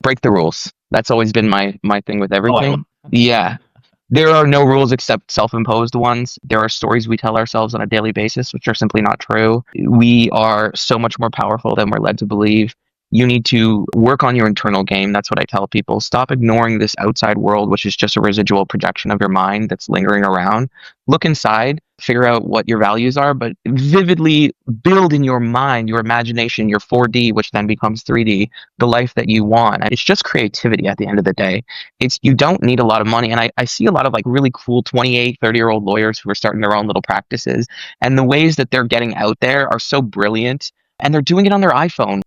break the rules. That's always been my thing with Oh, I love everything. Yeah. There are no rules except self-imposed ones. There are stories we tell ourselves on a daily basis, which are simply not true. We are so much more powerful than we're led to believe. You need to work on your internal game. That's what I tell people. Stop ignoring this outside world, which is just a residual projection of your mind that's lingering around. Look inside, figure out what your values are, but vividly build in your mind, your imagination, your 4D, which then becomes 3D, the life that you want. It's just creativity at the end of the day. It's you don't need a lot of money. And I see a lot of like really cool 28, 30-year-old lawyers who are starting their own little practices. And the ways that they're getting out there are so brilliant. And they're doing it on their iPhone.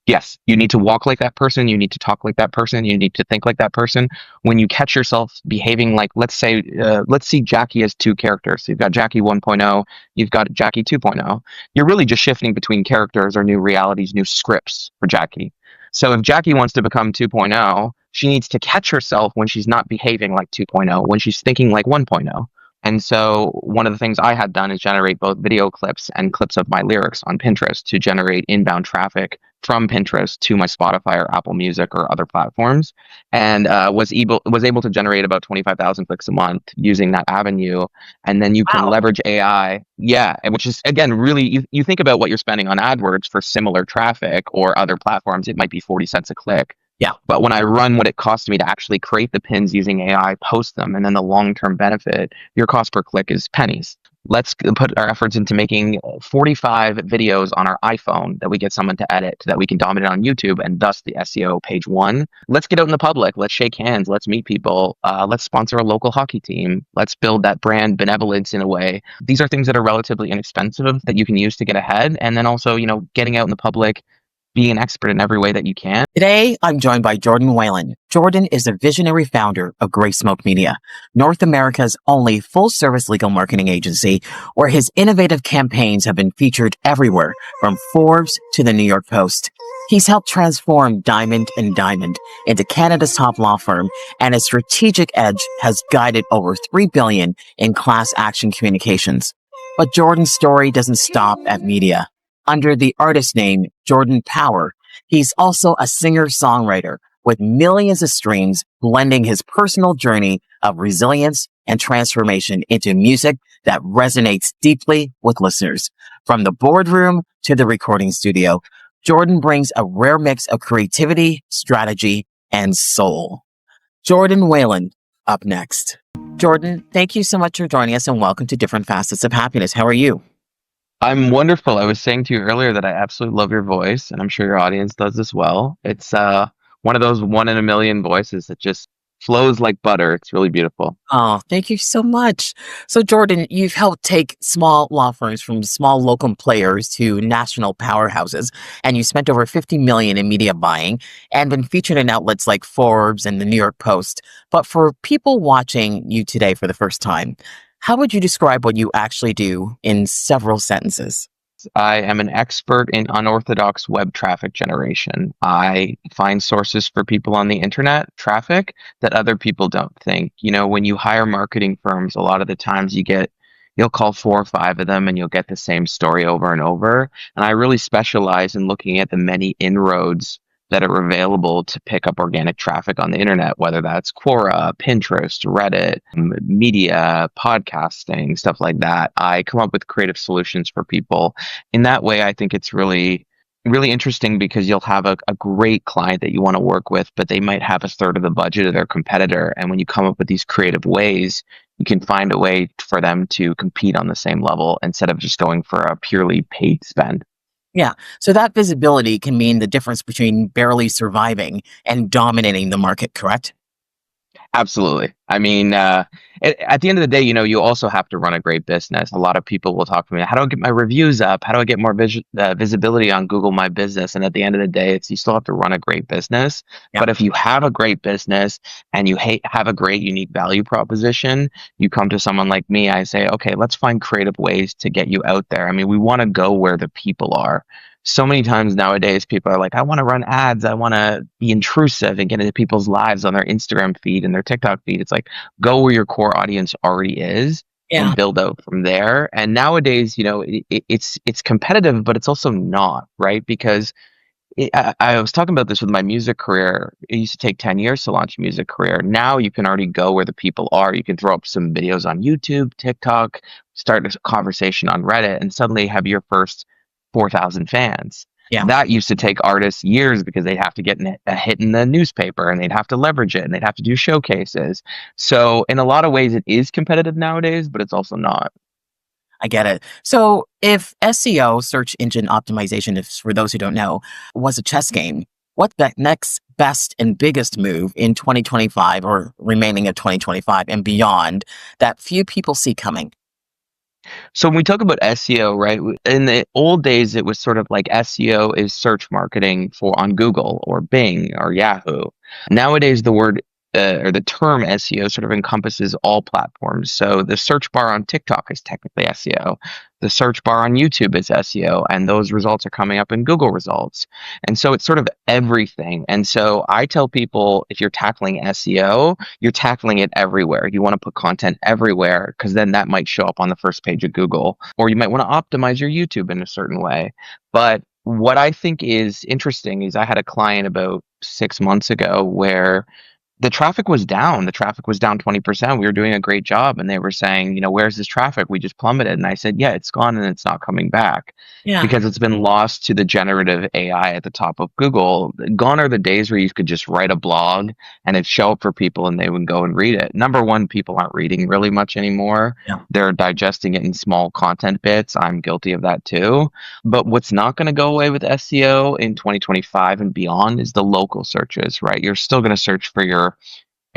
Yes, you need to walk like that person. You need to talk like that person. You need to think like that person. When you catch yourself behaving like, let's see Jackie as two characters. So you've got Jackie 1.0, you've got Jackie 2.0. You're really just shifting between characters or new realities, new scripts for Jackie. So if Jackie wants to become 2.0, she needs to catch herself when she's not behaving like 2.0, when she's thinking like 1.0. And so one of the things I had done is generate both video clips and clips of my lyrics on Pinterest to generate inbound traffic from Pinterest to my Spotify or Apple Music or other platforms, and was able to generate about 25,000 clicks a month using that avenue. And then you can Wow. leverage AI, yeah, and which is again really you think about what you're spending on AdWords for similar traffic or other platforms, it might be 40 cents a click. Yeah. But when I run what it costs me to actually create the pins using AI, post them, and then the long-term benefit, your cost per click is pennies. Let's put our efforts into making 45 videos on our iPhone that we get someone to edit, that we can dominate on YouTube, and thus the SEO page one. Let's get out in the public. Let's shake hands. Let's meet people. Let's sponsor a local hockey team. Let's build that brand benevolence in a way. These are things that are relatively inexpensive that you can use to get ahead. And then also, getting out in the public, being an expert in every way that you can. Today, I'm joined by Jordanwhelan. Jordan is the visionary founder of Greysmokemedia, North America's only full-service legal marketing agency, where his innovative campaigns have been featured everywhere, from Forbes to the New York Post. He's helped transform Diamond and Diamond into Canada's top law firm, and his strategic edge has guided over $3 billion in class action communications. But Jordan's story doesn't stop at media. Under the artist name Jordan Power, he's also a singer-songwriter with millions of streams, blending his personal journey of resilience and transformation into music that resonates deeply with listeners. From the boardroom to the recording studio, Jordan brings a rare mix of creativity, strategy, and soul. Jordanwhelan, up next. Jordan, thank you so much for joining us and welcome to Different Facets of Happiness. How are you? I'm wonderful. I was saying to you earlier that I absolutely love your voice, and I'm sure your audience does as well. It's one of those one in a million voices that just flows like butter. It's really beautiful. Oh, thank you so much. So, Jordan, you've helped take small law firms from small local players to national powerhouses, and you spent over 50 million in media buying and been featured in outlets like Forbes and the New York Post. But for people watching you today for the first time, how would you describe what you actually do in several sentences? I am an expert in unorthodox web traffic generation. I find sources for people on the internet, traffic that other people don't think. When you hire marketing firms, a lot of the times you'll call 4 or 5 of them and you'll get the same story over and over. And I really specialize in looking at the many inroads that are available to pick up organic traffic on the internet, whether that's Quora, Pinterest, Reddit, media, podcasting, stuff like that. I come up with creative solutions for people. In that way, I think it's really, really interesting because you'll have a great client that you want to work with, but they might have a third of the budget of their competitor. And when you come up with these creative ways, you can find a way for them to compete on the same level instead of just going for a purely paid spend. Yeah. So that visibility can mean the difference between barely surviving and dominating the market, correct? Absolutely. I mean, at the end of the day, you also have to run a great business. A lot of people will talk to me, how do I get my reviews up? How do I get more visibility on Google My Business? And at the end of the day, you still have to run a great business. Yeah. But if you have a great business and you have a great unique value proposition, you come to someone like me, I say, okay, let's find creative ways to get you out there. I mean, we want to go where the people are. So many times nowadays, people are like, I want to run ads. I want to be intrusive and get into people's lives on their Instagram feed and their TikTok feed. It's like, go where your core audience already is Yeah. and build out from there. And nowadays, it's competitive, but it's also not, right? Because I was talking about this with my music career. It used to take 10 years to launch a music career. Now you can already go where the people are. You can throw up some videos on YouTube, TikTok, start a conversation on Reddit, and suddenly have your first 4,000 fans. Yeah, That used to take artists years because they'd have to get a hit in the newspaper and they'd have to leverage it and they'd have to do showcases. So, in a lot of ways, it is competitive nowadays, but it's also not. I get it. So if SEO, search engine optimization, if for those who don't know, was a chess game, what the next best and biggest move in 2025 or remaining of 2025 and beyond that few people see coming? So when we talk about SEO, right? In the old days, it was sort of like SEO is search marketing for on Google or Bing or Yahoo. Nowadays, the word or the term SEO sort of encompasses all platforms. So the search bar on TikTok is technically SEO. The search bar on YouTube is SEO, and those results are coming up in Google results. And so it's sort of everything. And so I tell people if you're tackling SEO, you're tackling it everywhere. You want to put content everywhere because then that might show up on the first page of Google, or you might want to optimize your YouTube in a certain way. But what I think is interesting is I had a client about 6 months ago where the traffic was down. The traffic was down 20%. We were doing a great job. And they were saying, where's this traffic? We just plummeted. And I said, yeah, it's gone and it's not coming back Yeah. because it's been lost to the generative AI at the top of Google. Gone are the days where you could just write a blog and it'd show up for people and they would go and read it. Number one, people aren't reading really much anymore. Yeah. They're digesting it in small content bits. I'm guilty of that too. But what's not going to go away with SEO in 2025 and beyond is the local searches, right? You're still going to search for your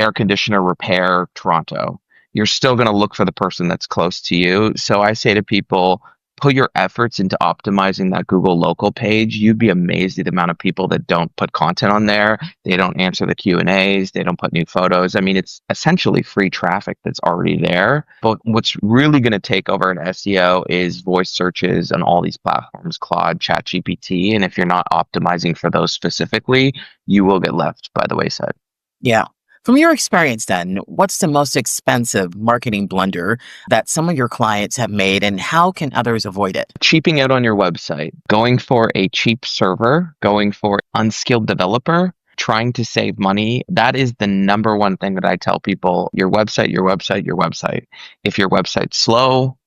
air conditioner repair Toronto. You're still going to look for the person that's close to you. So I say to people, put your efforts into optimizing that Google local page. You'd be amazed at the amount of people that don't put content on there. They don't answer the Q&As. They don't put new photos. I mean, it's essentially free traffic that's already there. But what's really going to take over in SEO is voice searches on all these platforms, Claude, ChatGPT. And if you're not optimizing for those specifically, you will get left by the wayside. Yeah. From your experience then, what's the most expensive marketing blunder that some of your clients have made and how can others avoid it? Cheaping out on your website, going for a cheap server, going for unskilled developer, trying to save money. That is the number one thing that I tell people. Your website, your website, your website. If your website's slow,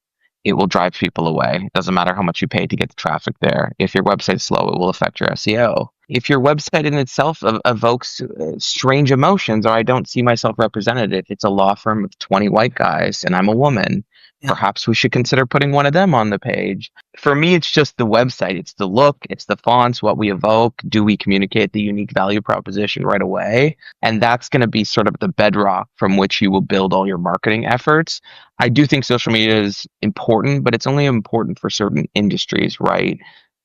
it will drive people away. It doesn't matter how much you pay to get the traffic there. If your website's slow, it will affect your SEO. If your website in itself evokes strange emotions, or I don't see myself represented, if it's a law firm of 20 white guys and I'm a woman, Yeah. perhaps we should consider putting one of them on the page. For me, it's just the website. It's the look, it's the fonts, what we evoke. Do we communicate the unique value proposition right away? And that's going to be sort of the bedrock from which you will build all your marketing efforts. I do think social media is important, but it's only important for certain industries, right?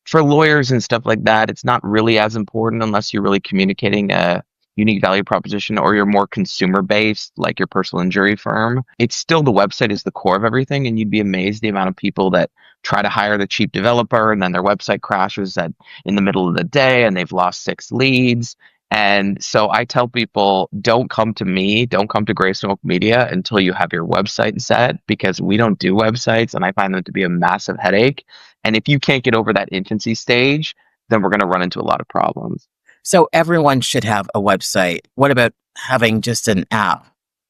For lawyers and stuff like that, it's not really as important unless you're really communicating a unique value proposition or you're more consumer based, like your personal injury firm. It's still the website is the core of everything, and you'd be amazed the amount of people that try to hire the cheap developer and then their website crashes in the middle of the day and they've lost 6 leads. And so I tell people, don't come to me, don't come to Greysmokemedia until you have your website set because we don't do websites and I find them to be a massive headache. And if you can't get over that infancy stage, then we're going to run into a lot of problems. So everyone should have a website. What about having just an app?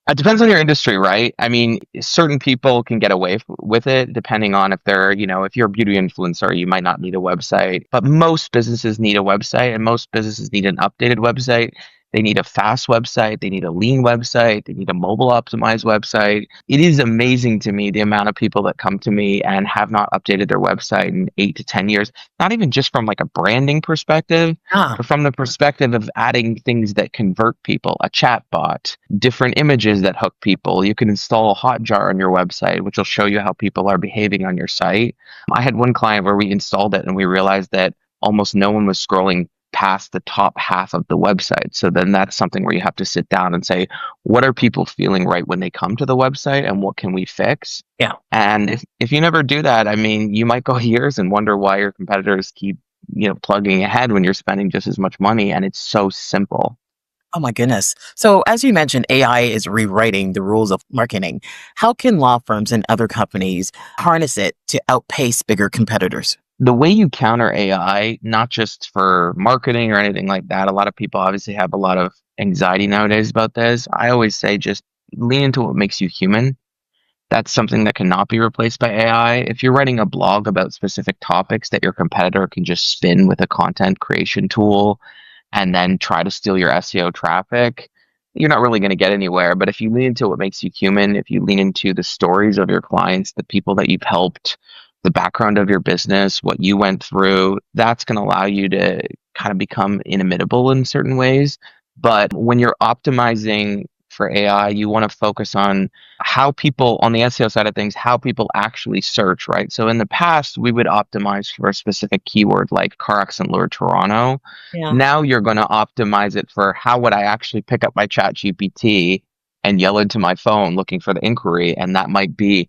It depends on your industry, right? I mean, certain people can get away with it depending on if they're, if you're a beauty influencer, you might not need a website. But most businesses need a website and most businesses need an updated website. They need a fast website. They need a lean website. They need a mobile optimized website. It is amazing to me the amount of people that come to me and have not updated their website in 8 to 10 years, not even just from like a branding perspective, Ah, but from the perspective of adding things that convert people, a chat bot, different images that hook people. You can install a Hotjar on your website, which will show you how people are behaving on your site. I had one client where we installed it and we realized that almost no one was scrolling past the top half of the website. So then that's something where you have to sit down and say, what are people feeling right when they come to the website and what can we fix? yeah. And if you never do that, I mean, you might go years and wonder why your competitors keep, plugging ahead when you're spending just as much money and it's so simple. Oh my goodness. So as you mentioned, AI is rewriting the rules of marketing. How can law firms and other companies harness it to outpace bigger competitors? The way you counter AI, not just for marketing or anything like that, a lot of people obviously have a lot of anxiety nowadays about this. I always say just lean into what makes you human. That's something that cannot be replaced by AI. If you're writing a blog about specific topics that your competitor can just spin with a content creation tool and then try to steal your SEO traffic, you're not really going to get anywhere. But if you lean into what makes you human, if you lean into the stories of your clients, the people that you've helped, the background of your business, what you went through, that's going to allow you to kind of become inimitable in certain ways. But when you're optimizing for AI, you want to focus on how people on the SEO side of things, how people actually search, right? So in the past, we would optimize for a specific keyword like car accident lure Toronto. Yeah. Now you're going to optimize it for how would I actually pick up my chat GPT and yell into my phone looking for the inquiry. And that might be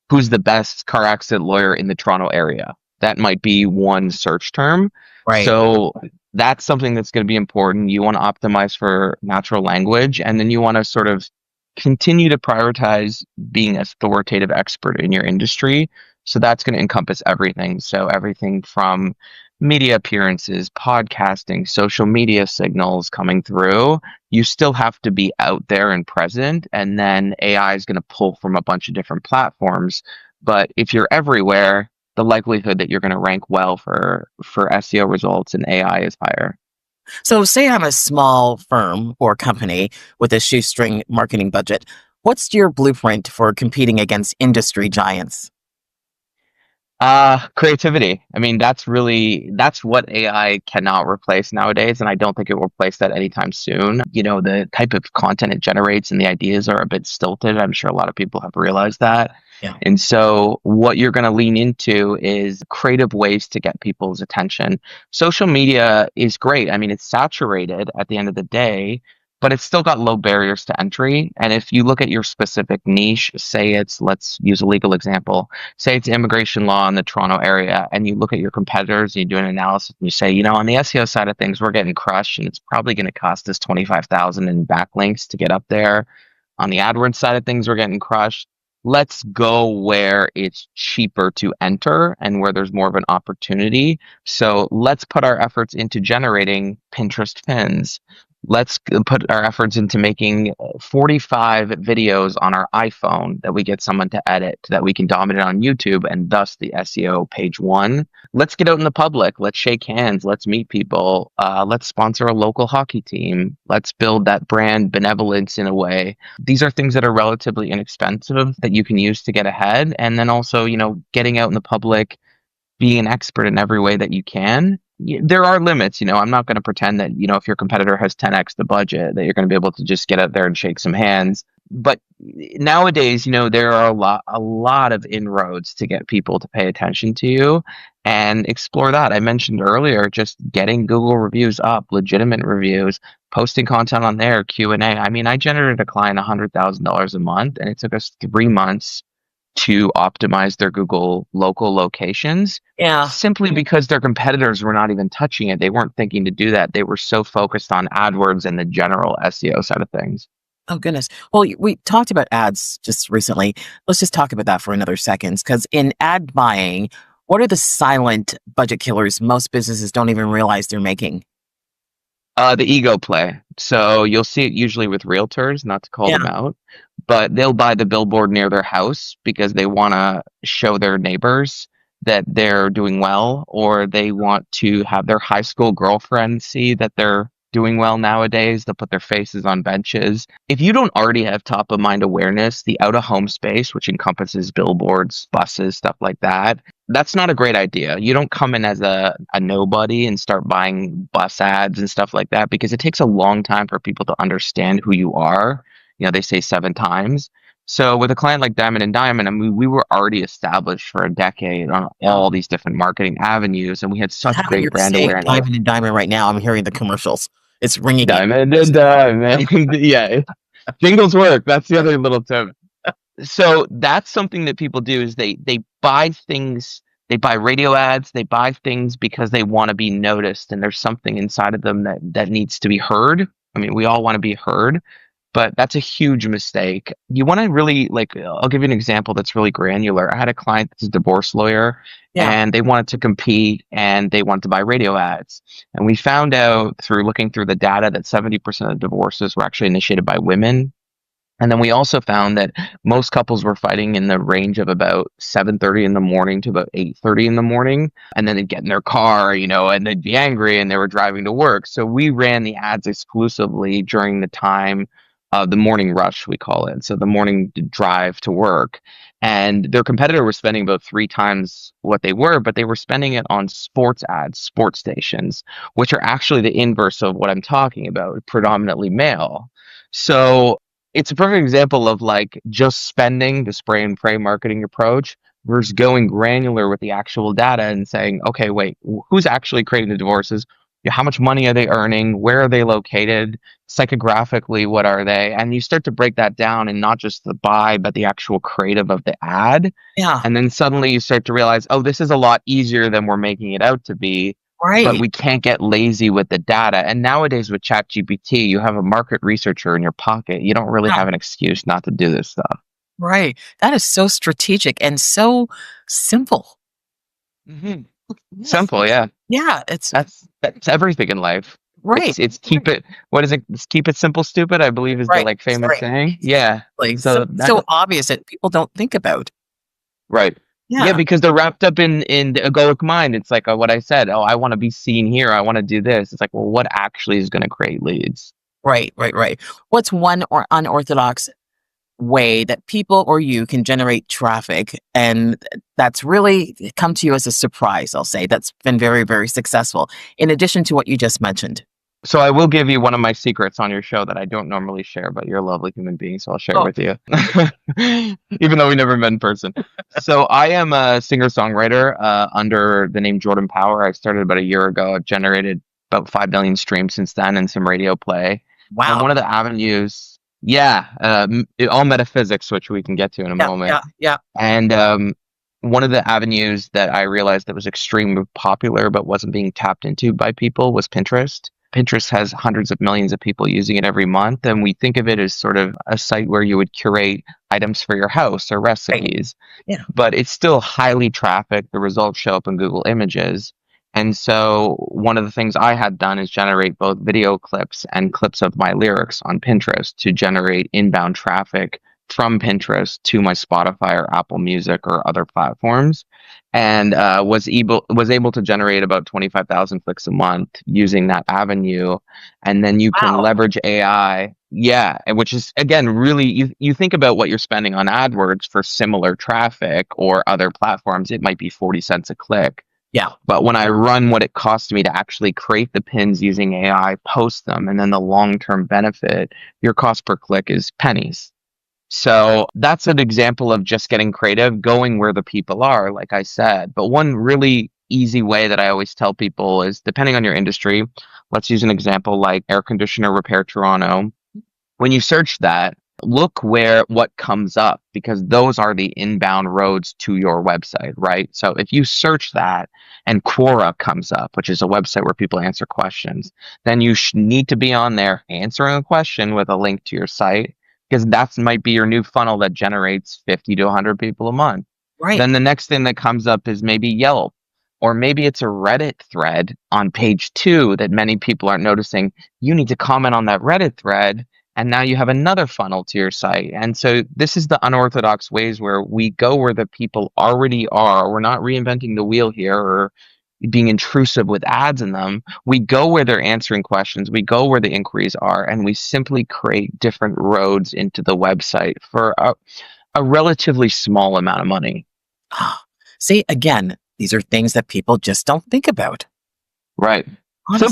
who's the best car accident lawyer in the Toronto area. That might be one search term. Right. So that's something that's going to be important. You want to optimize for natural language, and then you want to sort of continue to prioritize being an authoritative expert in your industry. So that's going to encompass everything. So everything from media appearances, podcasting, social media signals coming through. You still have to be out there and present, and then AI is going to pull from a bunch of different platforms. But if you're everywhere, the likelihood that you're going to rank well for SEO results in AI is higher. So, say I'm a small firm or company with a shoestring marketing budget. What's your blueprint for competing against industry giants? Creativity. I mean, that's what AI cannot replace nowadays, and I don't think it will replace that anytime soon. You know, the type of content it generates and the ideas are a bit stilted. I'm sure a lot of people have realized that. Yeah. And so what you're going to lean into is creative ways to get people's attention. Social media is great. I mean, it's saturated at the end of the day, but it's still got low barriers to entry. And if you look at your specific niche, say it's, let's use a legal example, say it's immigration law in the Toronto area, and you look at your competitors and you do an analysis and you say, you know, on the SEO side of things, we're getting crushed and it's probably going to cost us 25,000 in backlinks to get up there. On the AdWords side of things, we're getting crushed. Let's go where it's cheaper to enter and where there's more of an opportunity. So let's put our efforts into generating Pinterest pins. Let's put our efforts into making 45 videos on our iPhone that we get someone to edit that we can dominate on YouTube and thus the SEO page one. Let's get out in the public. Let's shake hands. Let's meet people. Let's sponsor a local hockey team. Let's build that brand benevolence in a way. These are things that are relatively inexpensive that you can use to get ahead. And then also, you know, getting out in the public, being an expert in every way that you can. There are limits, you know. I'm not going to pretend that, you know, if your competitor has 10x the budget, that you're going to be able to just get out there and shake some hands. But nowadays, you know, there are a lot of inroads to get people to pay attention to you and explore that. I mentioned earlier, just getting Google reviews up, legitimate reviews, posting content on there, Q&A. I mean, I generated a client $100,000 a month, and it took us 3 months to optimize their Google local locations Yeah. simply because their competitors were not even touching it. They weren't thinking to do that. They were so focused on AdWords and the general SEO side of things. Oh, goodness. Well, we talked about ads just recently. Let's just talk about that for another second. Because in ad buying, what are the silent budget killers most businesses don't even realize they're making? The ego play. So you'll see it usually with realtors, not to call Yeah. them out, but they'll buy the billboard near their house because they want to show their neighbors that they're doing well, or they want to have their high school girlfriend see that they're doing well nowadays. They'll put their faces on benches. If you don't already have top of mind awareness, the out of home space, which encompasses billboards, buses, stuff like that, that's not a great idea. You don't come in as a nobody and start buying bus ads and stuff like that because it takes a long time for people to understand who you are. You know, they say 7 times. So with a client like Diamond and Diamond, I mean, we were already established for a decade on Yeah. all these different marketing avenues, and we had such How great you're brand saying awareness. diamond and diamond right now, I'm hearing the commercials. It's ringing in. Diamond and Diamond. Yeah, jingles work. That's the other little tip. So that's something that people do is they buy things, they buy radio ads, they buy things because they want to be noticed, and there's something inside of them that needs to be heard. I mean, we all want to be heard, but that's a huge mistake. You want to really like, I'll give you an example that's really granular. I had a client that's a divorce lawyer Yeah. and they wanted to compete and they wanted to buy radio ads. And we found out through looking through the data that 70% of divorces were actually initiated by women. And then we also found that most couples were fighting in the range of about 7:30 in the morning to about 8:30 in the morning. And then they'd get in their car, and they'd be angry and they were driving to work. So we ran the ads exclusively during the time of the morning rush, we call it. So the morning drive to work. And their competitor was spending about 3 times what they were, but they were spending it on sports ads, sports stations, which are actually the inverse of what I'm talking about, predominantly male. So it's a perfect example of like just spending the spray and pray marketing approach versus going granular with the actual data and saying, okay, wait, who's actually creating the divorces? Yeah, how much money are they earning? Where are they located? Psychographically, what are they? And you start to break that down and not just the buy, but the actual creative of the ad. Yeah. And then suddenly you start to realize, oh, this is a lot easier than we're making it out to be, but Right. we can't get lazy with the data. And nowadays with ChatGPT, you have a market researcher in your pocket. You don't really Yeah. have an excuse not to do this stuff. Right. That is so strategic and so simple. hmm Yes. Simple, yeah. Yeah. It's That's everything in life. right. It's keep Right. it. What is it? It's keep it simple, stupid. I believe is the Right. like famous Right. saying. Yeah. Exactly. So So that so obvious that people don't think about. right. Yeah, Yeah. because they're wrapped up in the egoic mind. It's like what I said. Oh, I want to be seen here. I want to do this. It's like, well, what actually is going to create leads? Right. Right. Right. What's one or unorthodox way that people or you can generate traffic and that's really come to you as a surprise, I'll say, that's been very, very successful, in addition to what you just mentioned? So I will give you one of my secrets on your show that I don't normally share, but you're a lovely human being, so I'll share it Oh, with you. Even though we never met in person. So I am a singer-songwriter under the name Jordan Power. I started about a year ago. I've generated about 5 million streams since then and some radio play. And wow. one of the avenues, yeah, all metaphysics, which we can get to in a Yeah. moment. Yeah. Yeah. And one of the avenues that I realized that was extremely popular but wasn't being tapped into by people was Pinterest. Pinterest has hundreds of millions of people using it every month, and we think of it as sort of a site where you would curate items for your house or Right. recipes, Yeah. but it's still highly trafficked. The results show up in Google Images. And so one of the things I had done is generate both video clips and clips of my lyrics on Pinterest to generate inbound traffic from Pinterest to my Spotify or Apple Music or other platforms, and was able to generate about 25,000 clicks a month using that avenue. And then you can Wow. leverage AI, yeah, and which is again really you think about what you're spending on AdWords for similar traffic or other platforms, it might be 40 cents a click. Yeah. But when I run what it costs me to actually create the pins using AI, post them, and then the long-term benefit, your cost per click is pennies. So that's an example of just getting creative, going where the people are, like I said. But one really easy way that I always tell people is depending on your industry, let's use an example like air conditioner repair Toronto. When you search that, look where what comes up because those are the inbound roads to your website, right? So if you search that and Quora comes up, which is a website where people answer questions, then you need to be on there answering a question with a link to your site because that might be your new funnel that generates 50 to 100 people a month. Right. Then the next thing that comes up is maybe Yelp, or maybe it's a Reddit thread on page 2 that many people aren't noticing. You need to comment on that Reddit thread, and now you have another funnel to your site. And so this is the unorthodox ways where we go where the people already are. We're not reinventing the wheel here or being intrusive with ads in them. We go where they're answering questions, we go where the inquiries are, and we simply create different roads into the website for a relatively small amount of money. See, again, these are things that people just don't think about. Right. Honestly.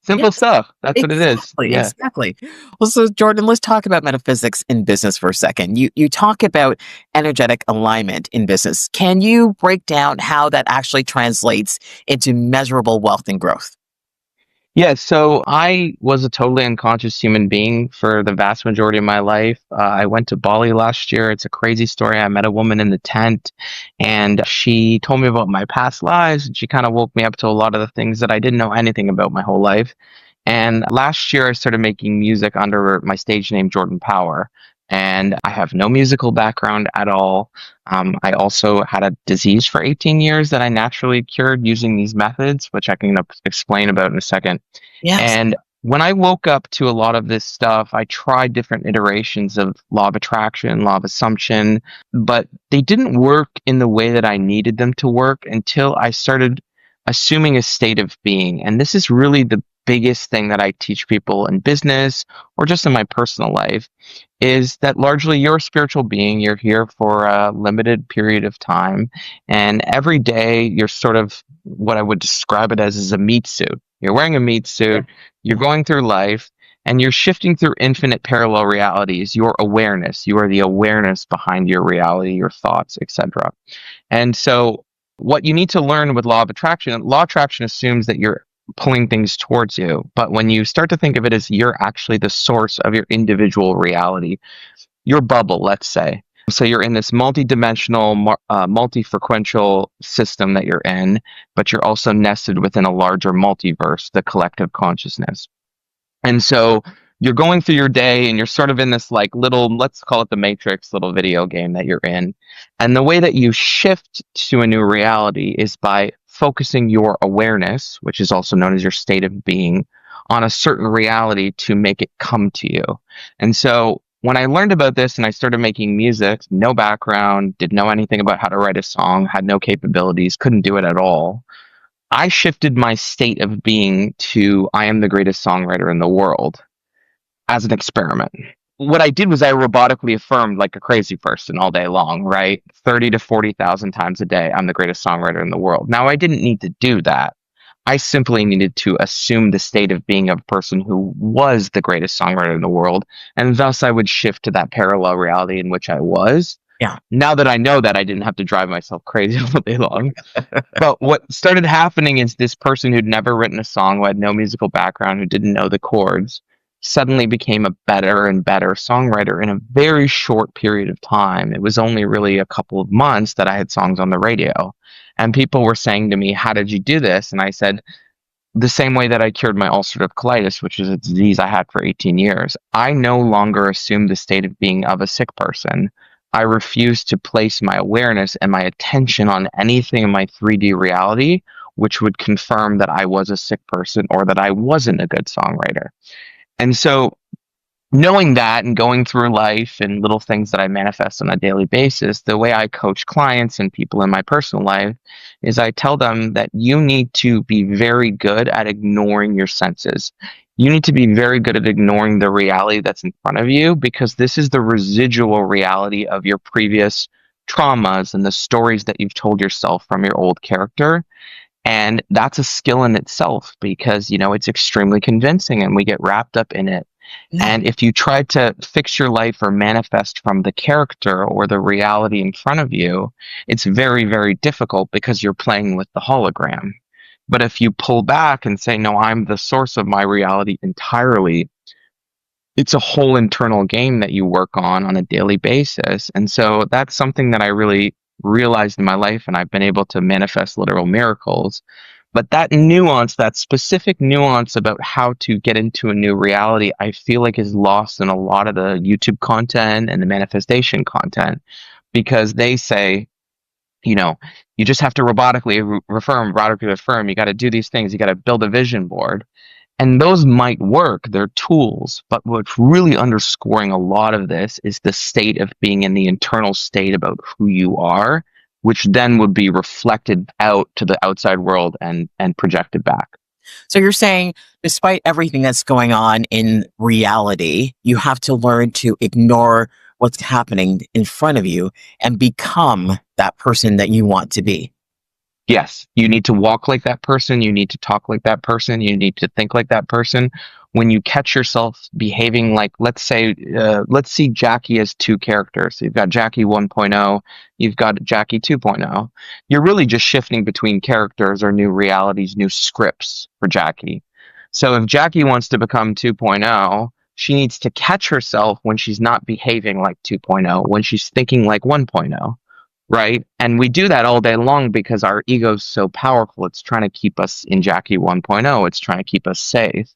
Simple Yes. stuff. That's what it is. Exactly, Yeah. exactly. Well, so Jordan, let's talk about metaphysics in business for a second. You talk about energetic alignment in business. Can you break down how that actually translates into measurable wealth and growth? Yeah, so I was a totally unconscious human being for the vast majority of my life. I went to Bali last year. It's a crazy story. I met a woman in the tent, and she told me about my past lives, and she kind of woke me up to a lot of the things that I didn't know anything about my whole life. And last year, I started making music under my stage name, Jordan Power. And I have no musical background at all. I also had a disease for 18 years that I naturally cured using these methods, which I can explain about in a second. Yes. And when I woke up to a lot of this stuff, I tried different iterations of law of attraction, law of assumption, but they didn't work in the way that I needed them to work until I started assuming a state of being. And this is really the biggest thing that I teach people in business or just in my personal life is that largely you're a spiritual being. You're here for a limited period of time. And every day you're sort of what I would describe it as is a meat suit. You're wearing a meat suit, you're going through life, and you're shifting through infinite parallel realities. Your awareness, you are the awareness behind your reality, your thoughts, etc. And so what you need to learn with law of attraction assumes that you're pulling things towards you. But when you start to think of it as you're actually the source of your individual reality, your bubble, let's say. So you're in this multi-dimensional, multi-frequential system that you're in, but you're also nested within a larger multiverse, the collective consciousness. And so you're going through your day and you're sort of in this like little, let's call it the Matrix little video game that you're in. And the way that you shift to a new reality is by focusing your awareness, which is also known as your state of being, on a certain reality to make it come to you. And so when I learned about this and I started making music, no background, didn't know anything about how to write a song, had no capabilities, couldn't do it at all. I shifted my state of being to I am the greatest songwriter in the world as an experiment. What I did was I robotically affirmed like a crazy person all day long, right? 30 to 40,000 times a day, I'm the greatest songwriter in the world. Now, I didn't need to do that. I simply needed to assume the state of being of a person who was the greatest songwriter in the world, and thus I would shift to that parallel reality in which I was. Yeah. Now that I know that, I didn't have to drive myself crazy all day long. But what started happening is this person who'd never written a song, who had no musical background, who didn't know the chords, suddenly became a better and better songwriter in a very short period of time. It was only really a couple of months that I had songs on the radio. And people were saying to me, "How did you do this?" And I said, the same way that I cured my ulcerative colitis, which is a disease I had for 18 years, I no longer assume the state of being of a sick person. I refuse to place my awareness and my attention on anything in my 3D reality which would confirm that I was a sick person or that I wasn't a good songwriter. And so knowing that and going through life and little things that I manifest on a daily basis, the way I coach clients and people in my personal life is I tell them that you need to be very good at ignoring your senses. You need to be very good at ignoring the reality that's in front of you because this is the residual reality of your previous traumas and the stories that you've told yourself from your old character. And that's a skill in itself because, it's extremely convincing and we get wrapped up in it. Yeah. And if you try to fix your life or manifest from the character or the reality in front of you, it's very, very difficult because you're playing with the hologram. But if you pull back and say, no, I'm the source of my reality entirely, it's a whole internal game that you work on a daily basis. And so that's something that I really realized in my life, and I've been able to manifest literal miracles. But that nuance, that specific nuance about how to get into a new reality, I feel like is lost in a lot of the YouTube content and the manifestation content because they say, you just have to robotically affirm, you got to do these things, you got to build a vision board. And those might work, they're tools, but what's really underscoring a lot of this is the state of being in the internal state about who you are, which then would be reflected out to the outside world and projected back. So you're saying, despite everything that's going on in reality, you have to learn to ignore what's happening in front of you and become that person that you want to be. Yes, you need to walk like that person. You need to talk like that person. You need to think like that person. When you catch yourself behaving like, let's see Jackie as two characters. So you've got Jackie 1.0, you've got Jackie 2.0. You're really just shifting between characters or new realities, new scripts for Jackie. So if Jackie wants to become 2.0, she needs to catch herself when she's not behaving like 2.0, when she's thinking like 1.0. Right. And we do that all day long because our ego's so powerful. It's trying to keep us in Jackie 1.0. It's trying to keep us safe.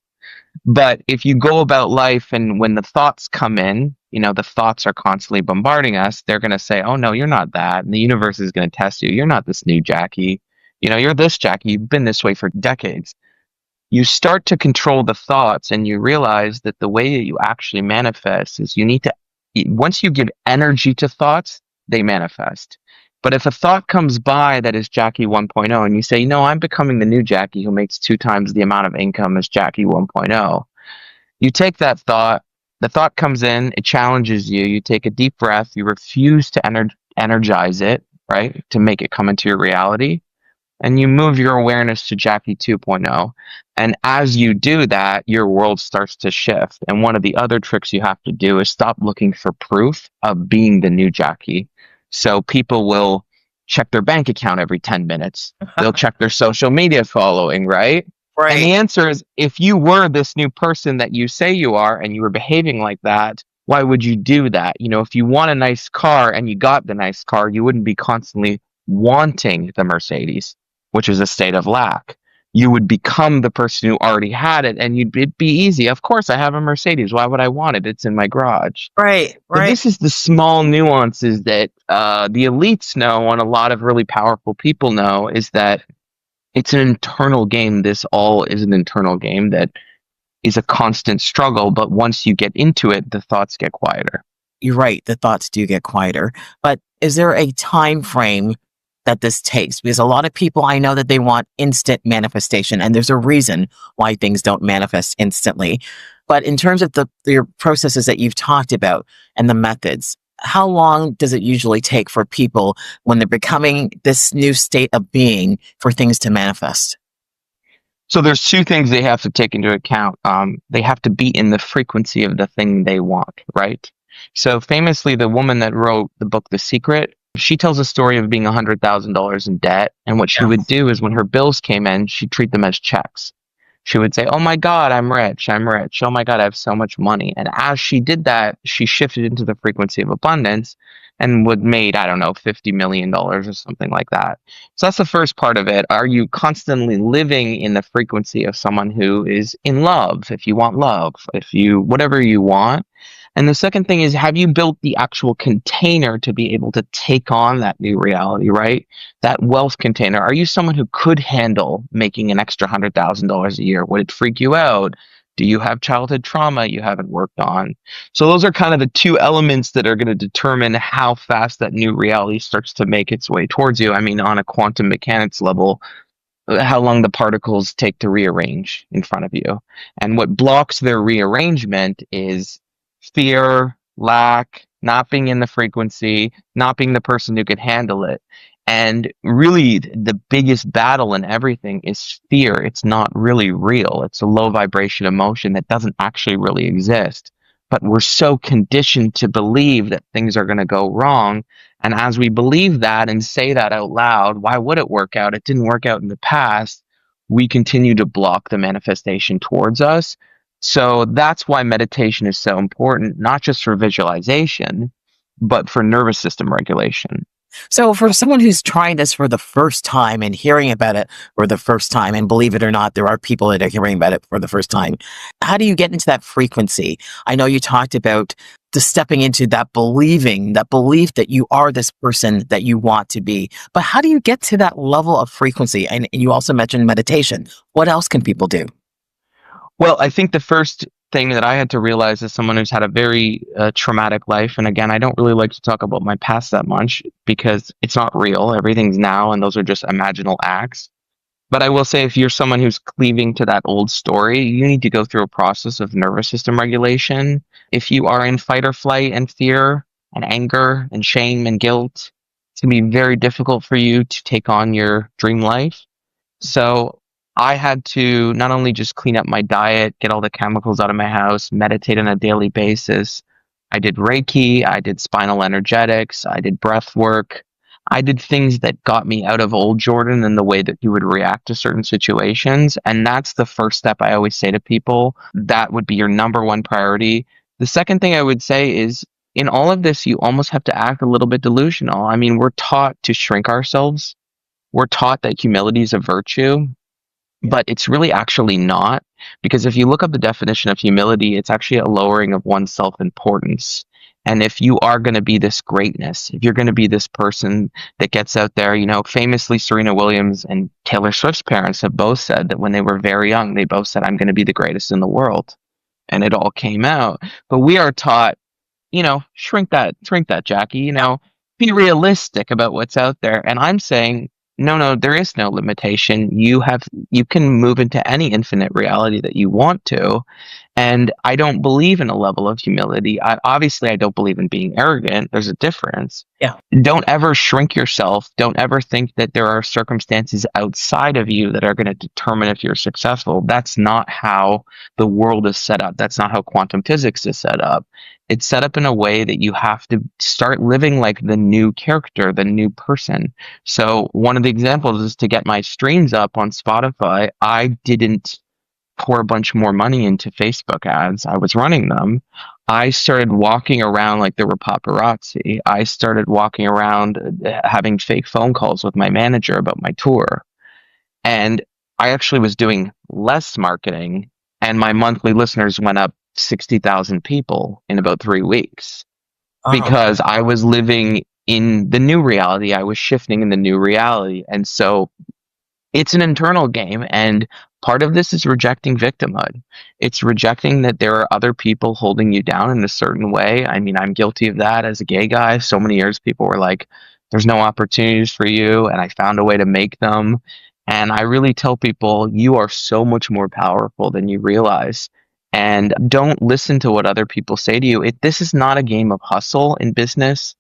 But if you go about life and when the thoughts come in, the thoughts are constantly bombarding us, they're going to say, oh, no, you're not that. And the universe is going to test you. You're not this new Jackie. You're this Jackie. You've been this way for decades. You start to control the thoughts and you realize that the way that you actually manifest is you need to, once you give energy to thoughts, they manifest. But if a thought comes by that is Jackie 1.0 and you say, no, I'm becoming the new Jackie who makes 2 times the amount of income as Jackie 1.0, you take that thought, the thought comes in, it challenges you, you take a deep breath, you refuse to energize it, right, to make it come into your reality, and you move your awareness to Jackie 2.0. And as you do that, your world starts to shift. And one of the other tricks you have to do is stop looking for proof of being the new Jackie. So people will check their bank account every 10 minutes. They'll check their social media following, right? And Right. the answer is if you were this new person that you say you are and you were behaving like that, why would you do that? If you want a nice car and you got the nice car, you wouldn't be constantly wanting the Mercedes, which is a state of lack. You would become the person who already had it and it'd be easy. Of course, I have a Mercedes. Why would I want it? It's in my garage. Right. So Right. this is the small nuances that the elites know and a lot of really powerful people know is that it's an internal game. This all is an internal game that is a constant struggle. But once you get into it, the thoughts get quieter. You're right. The thoughts do get quieter. But is there a time frame that this takes? Because a lot of people I know that they want instant manifestation, and there's a reason why things don't manifest instantly. But in terms of your processes that you've talked about and the methods, how long does it usually take for people when they're becoming this new state of being for things to manifest? So there's two things they have to take into account. They have to be in the frequency of the thing they want, right? So famously, the woman that wrote the book The Secret, she tells a story of being $100,000 in debt, and what she Yeah. would do is when her bills came in, she'd treat them as checks. She would say, "Oh my God, I'm rich. I'm rich. Oh my God, I have so much money." And as she did that, she shifted into the frequency of abundance and would made, I don't know, $50 million or something like that. So that's the first part of it. Are you constantly living in the frequency of someone who is in love? If you want love, if you, whatever you want. And the second thing is, have you built the actual container to be able to take on that new reality, right? That wealth container. Are you someone who could handle making an extra $100,000 a year? Would it freak you out? Do you have childhood trauma you haven't worked on? So those are kind of the two elements that are going to determine how fast that new reality starts to make its way towards you. I mean, on a quantum mechanics level, how long the particles take to rearrange in front of you. And what blocks their rearrangement is fear, lack, not being in the frequency, not being the person who could handle it. And really, the biggest battle in everything is fear. It's not really real. It's a low vibration emotion that doesn't actually really exist. But we're so conditioned to believe that things are going to go wrong. And as we believe that and say that out loud, why would it work out? It didn't work out in the past. We continue to block the manifestation towards us. So that's why meditation is so important, not just for visualization, but for nervous system regulation. So for someone who's trying this for the first time and hearing about it for the first time, and believe it or not, there are people that are hearing about it for the first time. How do you get into that frequency? I know you talked about the stepping into that believing, that belief that you are this person that you want to be. But how do you get to that level of frequency? And you also mentioned meditation. What else can people do? Well, I think the first thing that I had to realize as someone who's had a very traumatic life, and again, I don't really like to talk about my past that much because it's not real. Everything's now, and those are just imaginal acts. But I will say, if you're someone who's cleaving to that old story, you need to go through a process of nervous system regulation. If you are in fight or flight and fear and anger and shame and guilt, it's going to be very difficult for you to take on your dream life. So I had to not only just clean up my diet, get all the chemicals out of my house, meditate on a daily basis. I did Reiki, I did spinal energetics, I did breath work. I did things that got me out of old Jordan and the way that he would react to certain situations. And that's the first step I always say to people. That would be your number one priority. The second thing I would say is in all of this, you almost have to act a little bit delusional. I mean, we're taught to shrink ourselves. We're taught that humility is a virtue. but it's really actually not, because if you look up the definition of humility, it's actually a lowering of one's self-importance. And if you are going to be this greatness, if you're going to be this person that gets out there, famously Serena Williams and Taylor Swift's parents have both said that when they were very young, they both said, I'm going to be the greatest in the world. And it all came out. But we are taught, shrink that, Jackie, be realistic about what's out there. And I'm saying, no, there is no limitation. You can move into any infinite reality that you want to. And I don't believe in a level of humility. Obviously, I don't believe in being arrogant. There's a difference. Yeah. Don't ever shrink yourself. Don't ever think that there are circumstances outside of you that are going to determine if you're successful. That's not how the world is set up. That's not how quantum physics is set up. It's set up in a way that you have to start living like the new character, the new person. So one of the examples is to get my streams up on Spotify. I didn't pour a bunch more money into Facebook ads. I was running them. I started walking around like there were paparazzi. I started walking around having fake phone calls with my manager about my tour. And I actually was doing less marketing, and my monthly listeners went up 60,000 people in about 3 weeks Oh, because I was living in the new reality. I was shifting in the new reality. And so it's an internal game, and part of this is rejecting victimhood. It's rejecting that there are other people holding you down in a certain way. I mean, I'm guilty of that as a gay guy. So many years people were like, there's no opportunities for you, and I found a way to make them. And I really tell people, you are so much more powerful than you realize. And don't listen to what other people say to you. This is not a game of hustle in business.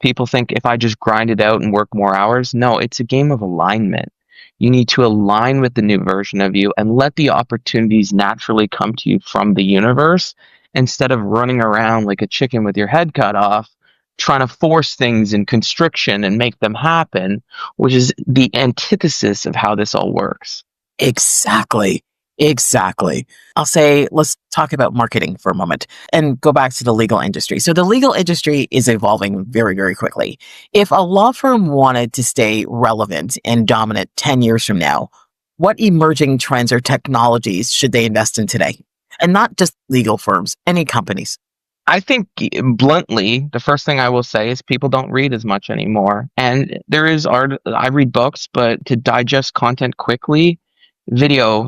People think if I just grind it out and work more hours. No, it's a game of alignment. You need to align with the new version of you and let the opportunities naturally come to you from the universe instead of running around like a chicken with your head cut off, trying to force things in constriction and make them happen, which is the antithesis of how this all works. exactly. Exactly. I'll say, let's talk about marketing for a moment and go back to the legal industry. So the legal industry is evolving very, very quickly. If a law firm wanted to stay relevant and dominant 10 years from now, what emerging trends or technologies should they invest in today? And not just legal firms, any companies. I think bluntly, the first thing I will say is people don't read as much anymore. And there is art. I read books, but to digest content quickly,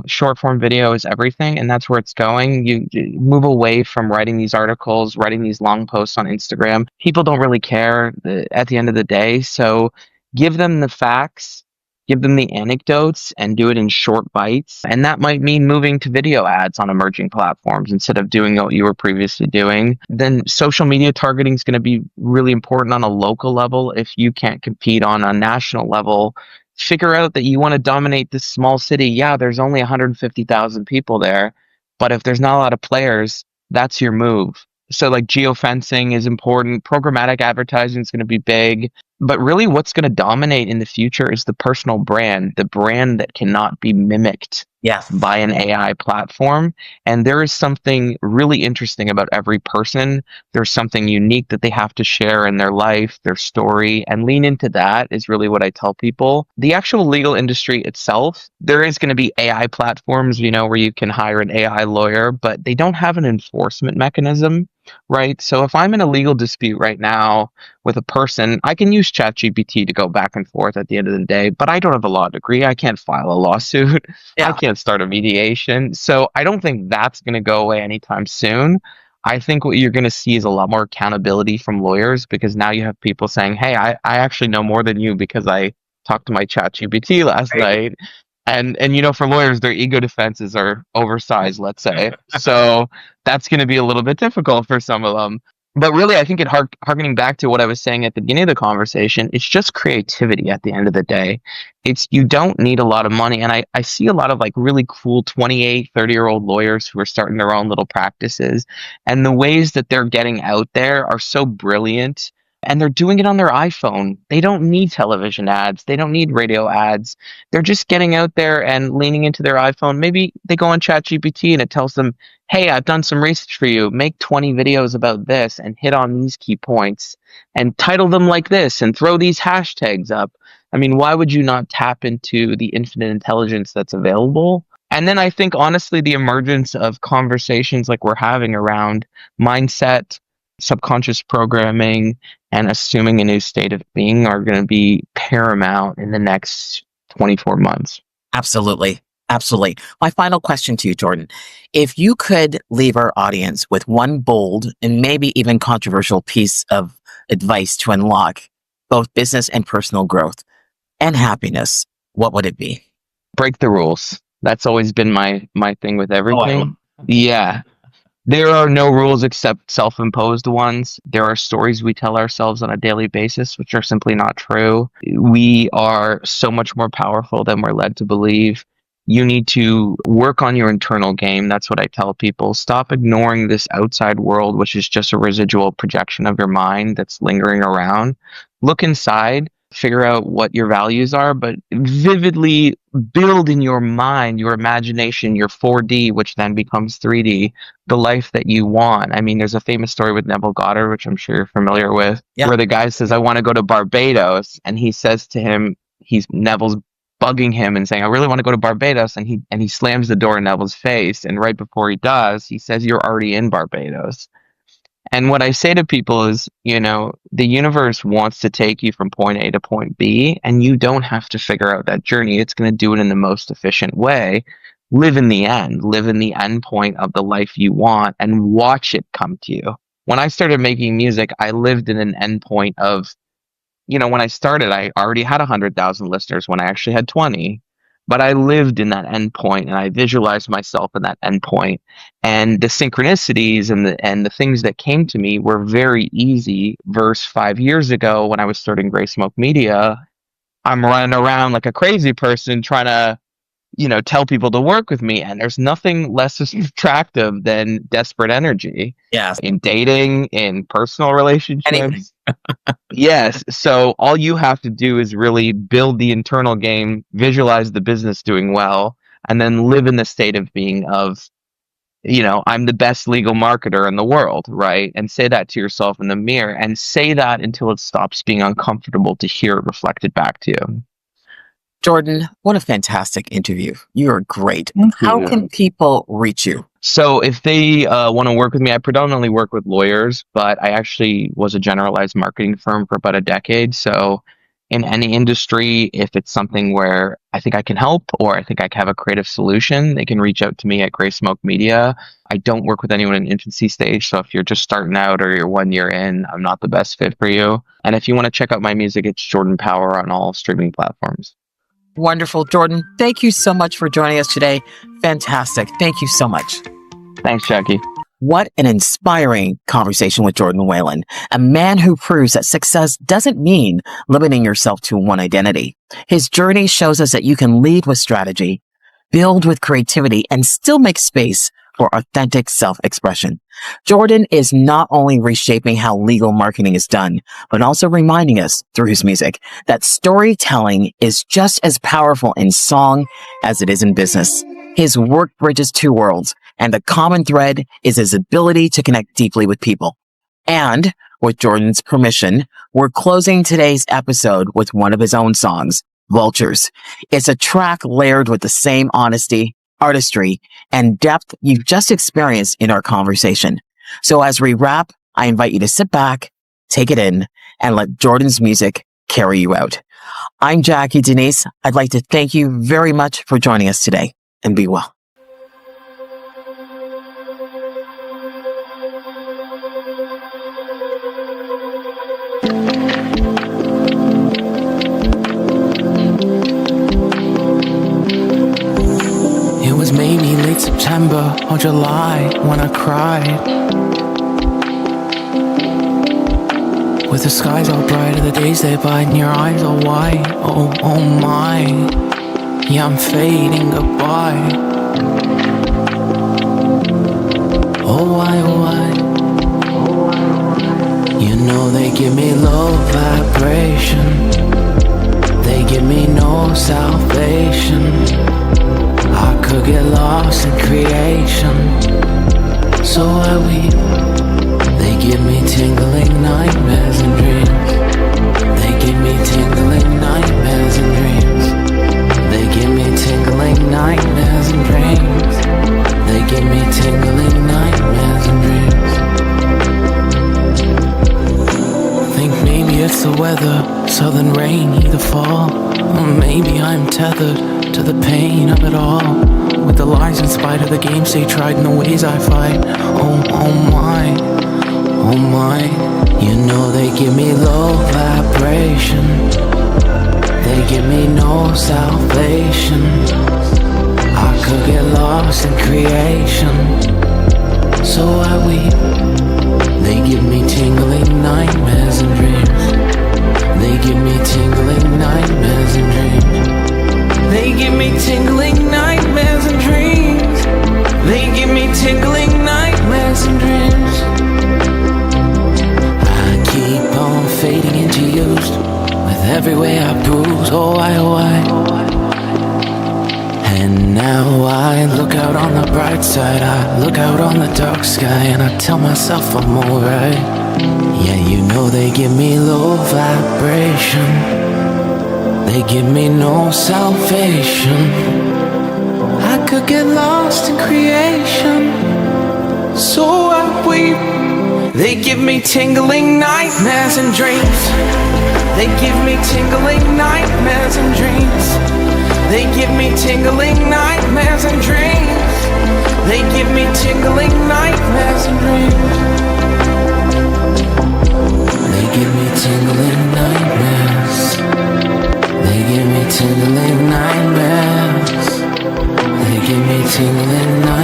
short form video is everything. And that's where it's going. You move away from writing these articles, writing these long posts on Instagram. People don't really care at the end of the day. So give them the facts, give them the anecdotes, and do it in short bites. And that might mean moving to video ads on emerging platforms instead of doing what you were previously doing. Then social media targeting is going to be really important on a local level. If you can't compete on a national level, figure out that you want to dominate this small city. Yeah, there's only 150,000 people there, but if there's not a lot of players, that's your move. So like geofencing is important. Programmatic advertising is going to be big. But really, what's going to dominate in the future is the personal brand, the brand that cannot be mimicked Yes. by an AI platform. And there is something really interesting about every person. There's something unique that they have to share in their life, their story, and lean into that is really what I tell people. The actual legal industry itself, there is going to be AI platforms, where you can hire an AI lawyer, but they don't have an enforcement mechanism, right? So if I'm in a legal dispute right now with a person, I can use ChatGPT to go back and forth at the end of the day, but I don't have a law degree. I can't file a lawsuit. I Yeah. can't start a mediation. So I don't think that's going to go away anytime soon. I think what you're going to see is a lot more accountability from lawyers because now you have people saying, hey, I actually know more than you because I talked to my ChatGPT last Right. night. And for lawyers, their ego defenses are oversized, let's say. So that's going to be a little bit difficult for some of them. But really, I think harkening back to what I was saying at the beginning of the conversation, it's just creativity at the end of the day. You don't need a lot of money. And I see a lot of like really cool 28, 30-year-old lawyers who are starting their own little practices. And the ways that they're getting out there are so brilliant. And they're doing it on their iPhone. They don't need television ads. They don't need radio ads. They're just getting out there and leaning into their iPhone. Maybe they go on ChatGPT and it tells them, hey, I've done some research for you. Make 20 videos about this and hit on these key points and title them like this and throw these hashtags up. I mean, why would you not tap into the infinite intelligence that's available? And then I think, honestly, the emergence of conversations like we're having around mindset, subconscious programming, and assuming a new state of being are going to be paramount in the next 24 months. Absolutely. Absolutely. My final question to you, Jordan. If you could leave our audience with one bold and maybe even controversial piece of advice to unlock both business and personal growth and happiness, what would it be? Break the rules. That's always been my thing with Oh, everything. Yeah. There are no rules except self-imposed ones. There are stories we tell ourselves on a daily basis, which are simply not true. We are so much more powerful than we're led to believe. You need to work on your internal game. That's what I tell people. Stop ignoring this outside world, which is just a residual projection of your mind that's lingering around. Look inside, figure out what your values are, but vividly build in your mind, your imagination, your 4D, which then becomes 3D, the life that you want. I mean, there's a famous story with Neville Goddard, which I'm sure you're familiar with, Yeah. where the guy says, I want to go to Barbados. And he says to him, Neville's bugging him and saying, I really want to go to Barbados. And he slams the door in Neville's face. And right before he does, he says, you're already in Barbados. And what I say to people is, the universe wants to take you from point A to point B, and you don't have to figure out that journey. It's going to do it in the most efficient way. Live in the end point of the life you want, and watch it come to you. When I started making music, I lived in an end point of, when I started, I already had 100,000 listeners when I actually had 20. But I lived in that endpoint, and I visualized myself in that endpoint. And the synchronicities and the things that came to me were very easy. Versus 5 years ago, when I was starting Greysmokemedia, I'm running around like a crazy person trying to, tell people to work with me. And there's nothing less attractive than desperate energy. Yes. In dating, in personal relationships. Anything. Yes. So all you have to do is really build the internal game, visualize the business doing well, and then live in the state of being of, I'm the best legal marketer in the world, right? And say that to yourself in the mirror, and say that until it stops being uncomfortable to hear it reflected back to you. Jordan, what a fantastic interview. You are great. Thank How you. can people reach you? So if they want to work with me, I predominantly work with lawyers, but I actually was a generalized marketing firm for about a decade. So in any industry, if it's something where I think I can help or I think I have a creative solution, they can reach out to me at Greysmokemedia. I don't work with anyone in infancy stage. So if you're just starting out or you're 1 year in, I'm not the best fit for you. And if you want to check out my music, it's Jordan Power on all streaming platforms. Wonderful, Jordan. Thank you so much for joining us today. Fantastic. Thank you so much. Thanks, Jackie. What an inspiring conversation with Jordanwhelan, a man who proves that success doesn't mean limiting yourself to one identity. His journey shows us that you can lead with strategy, build with creativity, and still make space for authentic self-expression. Jordan is not only reshaping how legal marketing is done, but also reminding us through his music that storytelling is just as powerful in song as it is in business. His work bridges two worlds, and the common thread is his ability to connect deeply with people. And with Jordan's permission, we're closing today's episode with one of his own songs, Vultures. It's a track layered with the same honesty, artistry, and depth you've just experienced in our conversation. So as we wrap, I invite you to sit back, take it in, and let Jordan's music carry you out. I'm Jackie Denise. I'd like to thank you very much for joining us today, and be well. It was maybe late September or July when I cried, with the skies all bright and the days they bite and your eyes all white. Oh, oh my, yeah, I'm fading goodbye. Oh why, oh why, you know they give me low vibration, they give me no salvation. I could get lost in creation, so I weep. They give me tingling nightmares and dreams. They give me tingling nightmares it's the weather, southern rain, heat or fall. Or maybe I'm tethered to the pain of it all. With the lies in spite of the games they tried and the ways I fight. Oh, oh my, oh my. You know they give me low vibration. They give me no salvation. I could get lost in creation, so I weep. They give me tingling nightmares and dreams. They give me tingling nightmares and dreams. They give me tingling nightmares and dreams. They give me tingling nightmares and dreams. I keep on fading into used. With every way I bruise, oh why, oh why. And now I look out on the bright side, I look out on the dark sky, and I tell myself I'm alright. Yeah, you know they give me low vibration. They give me no salvation. I could get lost in creation, so I weep. They give me tingling nightmares and dreams. They give me tingling nightmares and dreams. They give me tingling nightmares and dreams. They give me tingling nightmares and dreams. They give me tingling nightmares. They give me tingling nightmares. They give me tingling nightmares.